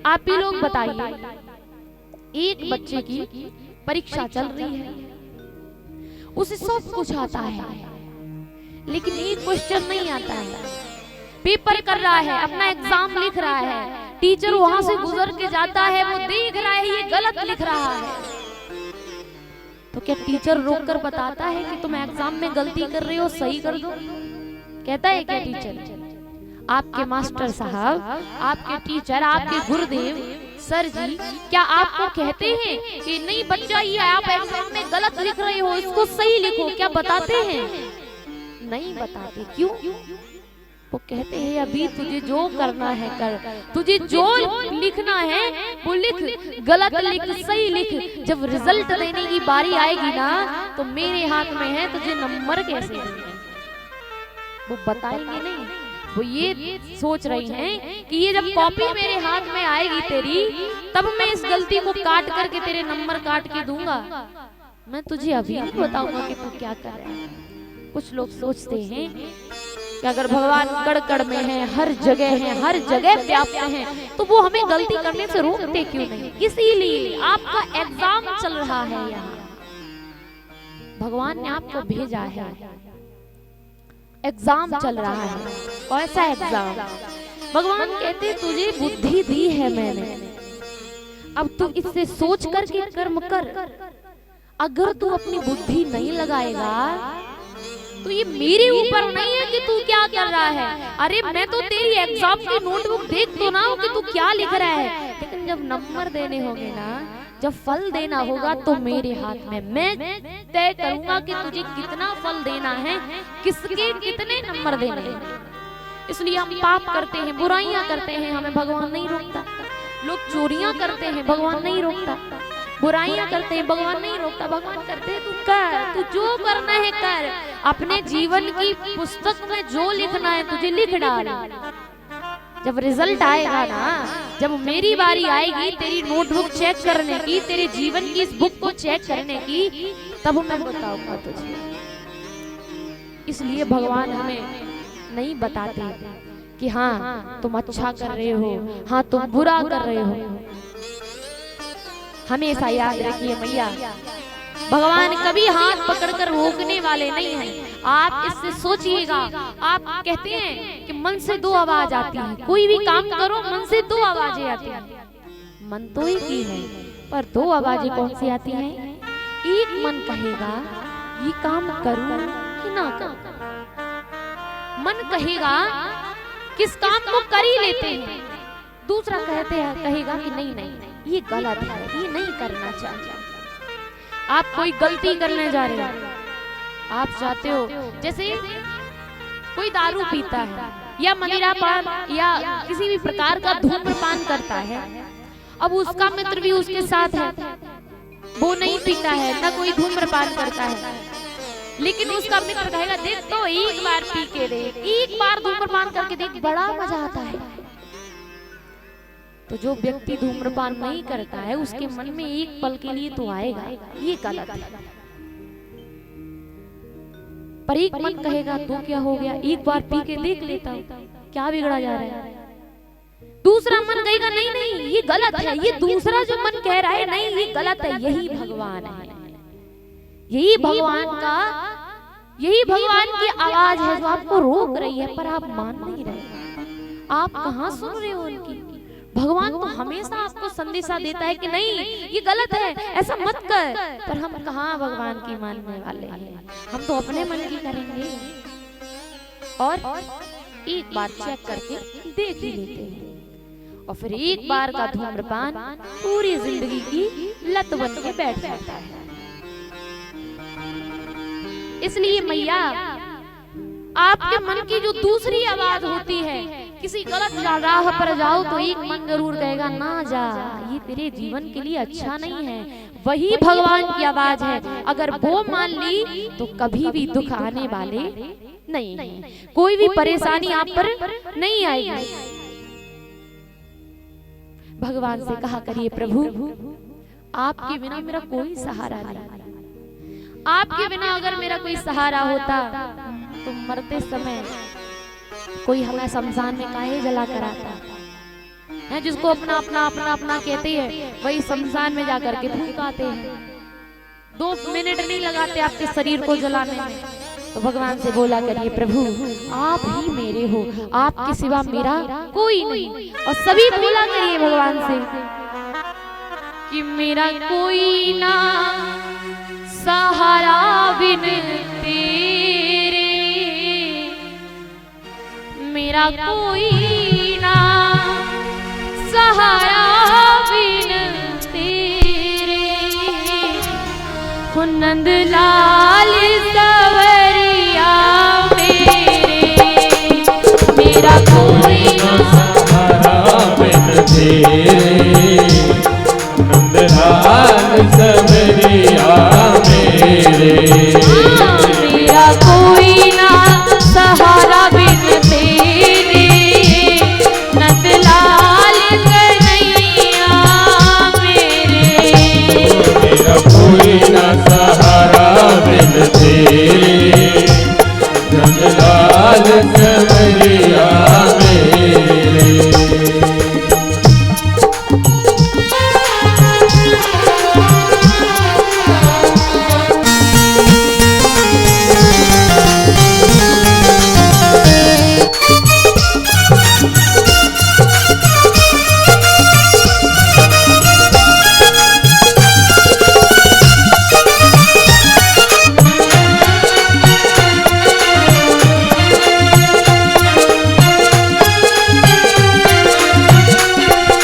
आप ही लोग बताइए, एक बच्चे की परीक्षा चल रही है, उसे सब कुछ आता है, लेकिन एक क्वेश्चन नहीं आता है। पेपर कर रहा है, अपना एग्जाम लिख रहा है, टीचर वहां से गुजर के जाता है, वो देख रहा है ये गलत लिख रहा है, तो क्या टीचर रोककर बताता है कि तुम एग्जाम में गलती कर रहे हो, सही कर दो? कहता है क्या टीचर? आपके मास्टर साहब, आपके टीचर, आपके गुरुदेव सर जी क्या आपको कहते हैं कि नहीं बच्चा ये आप एग्जाम में गलत लिख रहे हो, इसको सही लिखो? क्या बताते हैं? नहीं बताते। क्यों? वो कहते हैं अभी तुझे जो करना है कर, तुझे जो लिखना है वो लिख, गलत लिख, सही लिख, जब रिजल्ट देने की बारी आएगी ना तो मेरे हाथ में है, तुझे नंबर कैसे देंगे वो बताएंगे नहीं। वो ये सोच रही हैं कि ये जब कॉपी मेरे हाथ में आएगी तेरी, तब मैं इस गलती को काट करके तेरे नंबर काट के दूंगा, मैं तुझे अभी नहीं बताऊंगा कि तू क्या कर रहा है। कुछ लोग सोचते हैं कि अगर भगवान कड़ कड़ में है, हर जगह है, हर जगह व्याप्त है, तो वो हमें गलती करने से रोकते क्यों नहीं? इसीलिए आपका एग्जाम चल रहा है, यहाँ भगवान ने आपको भेजा है, एग्जाम चल रहा है। कैसा एग्जाम? भगवान कहते तुझे बुद्धि दी है मैंने, अब तू इससे सोच करके कर्म कर। अगर तू अपनी बुद्धि नहीं लगाएगा तो ये मेरे ऊपर नहीं है कि तू क्या कर रहा है। अरे मैं तो तेरी एग्जाम की नोटबुक देख तो ना हो कि तू क्या लिख रहा है, लेकिन जब नंबर देने होंगे ना, जब फल देना होगा तो मेरे हाथ में, मैं तय करूंगा कि तुझे कितना फल देना है, किसके कितने नंबर देने हैं। इसलिए हम पाप करते हैं, बुराइयां करते हैं, हमें भगवान नहीं रोकता। लोग चोरियां करते हैं, भगवान नहीं रोकता। बुराइयां करते हैं, भगवान नहीं रोकता। भगवान करते हैं तू कर, तू जो करना है कर, अपने जीवन की पुस्तक में जो लिखना है तुझे लिख डाल। जब रिजल्ट आएगा ना, जब मेरी बारी आएगी तेरी नोटबुक चेक करने की, तेरे जीवन की इस बुक को चेक करने की, तब मैं बताऊंगा तुझे। इसलिए भगवान हमें नहीं बताते कि हाँ तुम अच्छा कर रहे हो, हाँ तुम बुरा कर रहे हो। हमेशा याद रखिए मैया, भगवान कभी हाथ पकड़कर रोकने वाले नहीं हैं। आप इससे सोचिएगा। आप कहते हैं कि मन से दो आवाज आती है, कोई भी काम करो मन से दो आवाजें आती हैं। मन तो एक ही है, पर दो आवाजें कौन सी आती हैं? एक मन कहेगा ये काम करूं कि ना करूं, मन कहेगा किस काम को कर ही लेते हैं, दूसरा कहेगा कि नहीं नहीं ये गलत है, ये नहीं करना चाहिए। आप कोई गलती करने जा रहे हो, आप चाहते हो, जैसे कोई दारू पीता है या मदिरापान या किसी भी प्रकार का धूम्रपान करता है, अब उसका मित्र भी उसके साथ है, वो नहीं पीता है ना कोई धूम्रपान करता है, लेकिन उसका मित्र कहेगा देख तो एक बार पी के देख, एक बार धूम्रपान करके देख, बड़ा मजा आता है। तो जो व्यक्ति धूम्रपान नहीं करता है उसके मन में एक पल के लिए तो आएगा ये गलत है, पर एक मन कहेगा तो क्या हो गया, एक बार पी के देख लेता हूं, क्या बिगड़ा जा रहा है। दूसरा मन कहेगा नहीं नहीं ये गलत है, ये दूसरा जो मन कह रहा है नहीं ये गलत है। यही भगवान है, यही भगवान की आवाज है जो आपको रोक रही है, पर आप मान नहीं रहे। आप कहाँ सुन रहे हो उनकी? भगवान तो हमेशा आपको संदेशा देता है कि नहीं ये गलत है, ऐसा मत कर, पर हम कहाँ भगवान की मानने वाले हैं, हम तो अपने मन की करेंगे। और एक बार चेक करके देख ही लेते हैं, और फिर एक बार का धूम्रपान पूरी जिंदगी की लत बन के बैठ जाता है। इसलिए मैया आपके मन की जो दूसरी आवाज होती है, किसी गलत राह पर जाओ तो एक मन जरूर कहेगा ना जा, ये तेरे जीवन के लिए अच्छा नहीं है, वही भगवान की आवाज है। अगर वो मान ली तो कभी भी दुख आने वाले नहीं है, कोई भी परेशानी आप पर नहीं आएगी। भगवान से कहा करिए प्रभु आपके बिना मेरा कोई सहारा नहीं, आपके बिना अगर मेरा कोई सहारा होता तो मरते समय कोई हमें शमशान में काहे जला कर आता, हैं, जिसको अपना अपना अपना अपना कहते हैं, वही शमशान में जाकर के फूंक आते हैं। 2 मिनट नहीं लगाते आपके शरीर को जलाने में। तो भगवान से बोला करिए, प्रभु आप ही मेरे हो, आपके सिवा मेरा कोई नहीं। और सभी बोला करिए भगवान से कि मेरा कोई ना सहारा बिन तेरे, मेरा कोई ना सहारा बिन तेरे। नंद लाल सवरिया मेरे, मेरा कोई ना सहारा बिन तेरे। नंद लाल सवरिया मेरे, मेरा कोई ना सहारा बिन तेरे। नंद लाल कन्हैया मेरे, मेरा कोई ना सहारा बिन तेरे। नंद लाल सवरिया मेरे।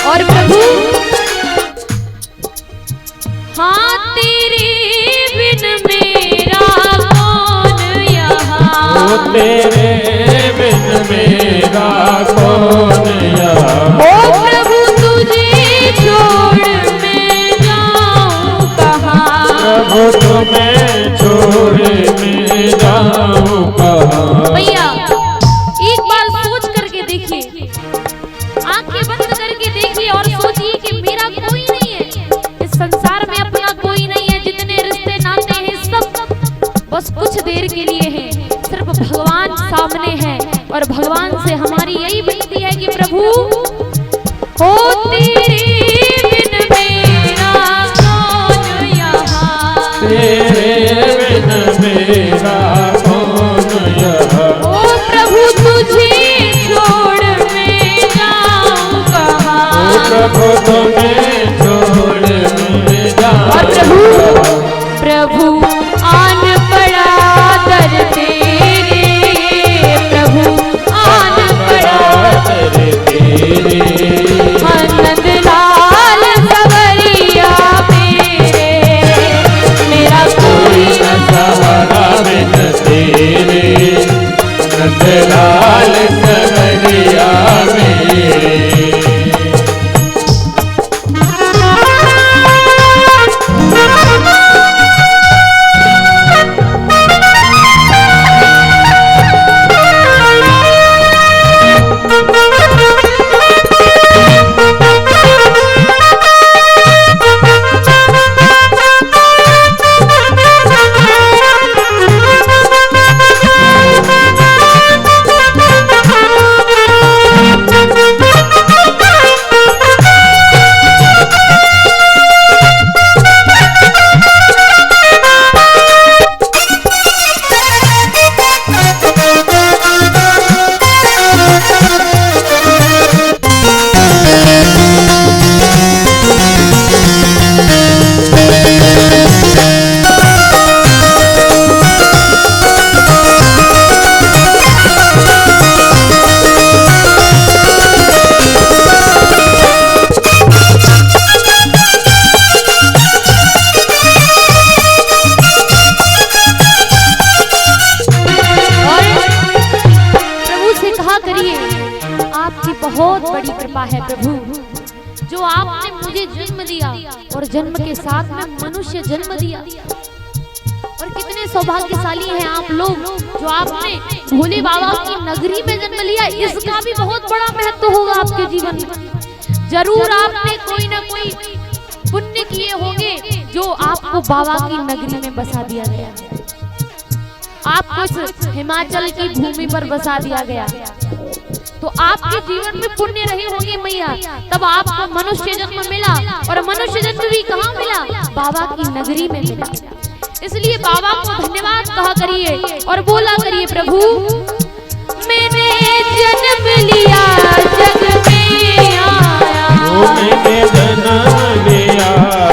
और प्रभु हाँ तेरे बिन मेरा कौन यहाँ, ओ तेरे बिन मेरा कौन यहाँ। ओ प्रभु तुझे छोड़ मैं जाऊँ कहाँ। प्रभु तुम्हें छोड़ मैं जाऊँ कहाँ। भैया एक बार सोच करके देखिए, आंखें बंद करके देखिए और सोचिए कि मेरा कोई नहीं है इस संसार में, अपना कोई नहीं है। जितने रिश्ते नाते हैं सब बस कुछ देर के लिए हैं, सिर्फ भगवान सामने है। और भगवान से हमारी यही विनती है कि प्रभु हो तेरे बिन मेरा कौन यहाँ, तेरे बिन मेरा कौन यहाँ। ओ प्रभु तुझे छोड़ मैं जाऊँ कहाँ। प्रभु तुम्हें छोड़ मैं जाऊँ। और प्रभु आन पड़ा दर तेरे, प्रभु आन पड़ा तेरे तेरे। नंद लाल सवरिया मेरे, मेरा कोई न सहारा बिन तेरे। नंद लाल सवरिया मेरे। बहुत बड़ी कृपा है प्रभु, जो आपने मुझे जन्म दिया और जन्म के साथ में मनुष्य जन्म दिया। और कितने सौभाग्यशाली हैं आप लोग जो आपने भोले बाबा की नगरी में जन्म लिया। इसका भी बहुत बड़ा महत्व होगा आपके जीवन में। जरूर आपने कोई ना कोई पुण्य किए होंगे जो आपको बाबा की नगरी में बसा दिया गया, आपको हिमाचल की भूमि पर बसा दिया गया। तो आपके जीवन में पुण्य रहे होंगे मैया, तब आपको मनुष्य जन्म मिला। और मनुष्य जन्म भी कहाँ मिला? बाबा की नगरी में मिला। इसलिए बाबा को धन्यवाद कहा करिए और बोला करिए, प्रभु मैंने जन्म लिया जग में आया, मैंने जन्म लिया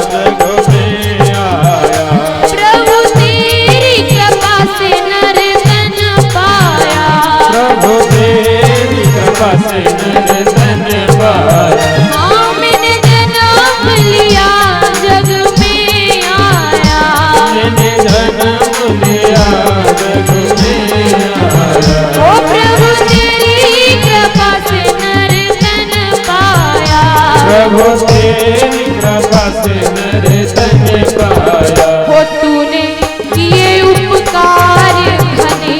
जग में आया, प्रभु तेरी कृपा से नर तन पाया, प्रभु तेरी कृपा से नर तन पाया। हाँ मैंने जन्म लिया जग में आया, मैंने जन्म लिया जग में आया, ओ प्रभु तेरी कृपा से नर तन पाया, प्रभु तेरी कृपा से नर तन पाया। हो तूने किए उपकार घने,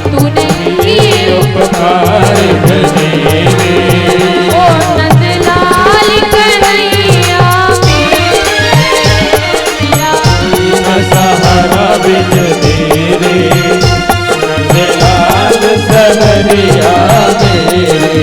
तूने किए उपकार घनेरे, ओ नंदलाल कन्हैया मेरा, सहारा बिन तेरे, नंदलाल सहरिया मेरे।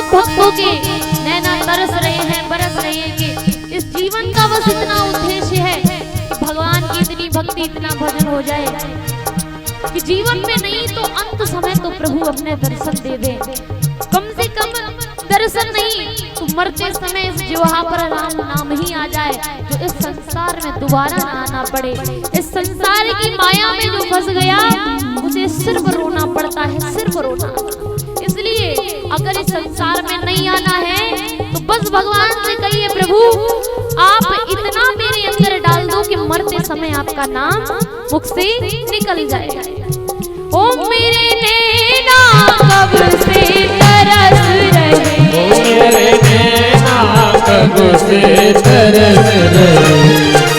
भक्तों के नैना तरस रहे हैं, बरस रहे हैं कि इस जीवन का बस इतना उद्देश्य है कि भगवान की इतनी भक्ति, इतना भजन हो जाए कि जीवन में नहीं तो अंत समय तो प्रभु अपने दर्शन दे दे। कम से कम दर्शन नहीं तो मरते समय इस जिह्वा पर राम नाम ही आ जाए, जो इस संसार में दोबारा ना आना पड़े। इस संसार की माया में जो फंस गया उसे सिर्फ रोना पड़ता है, सिर्फ रोना। इसलिए अगर इस संसार में नहीं आना है तो बस भगवान से कहिए, प्रभु आप इतना मेरे अंदर डाल दो कि मरते समय आपका नाम मुख से निकल जाए। ओ मेरे नैना कब से तरस रहे, ओ मेरे नैना कब से तरस रहे,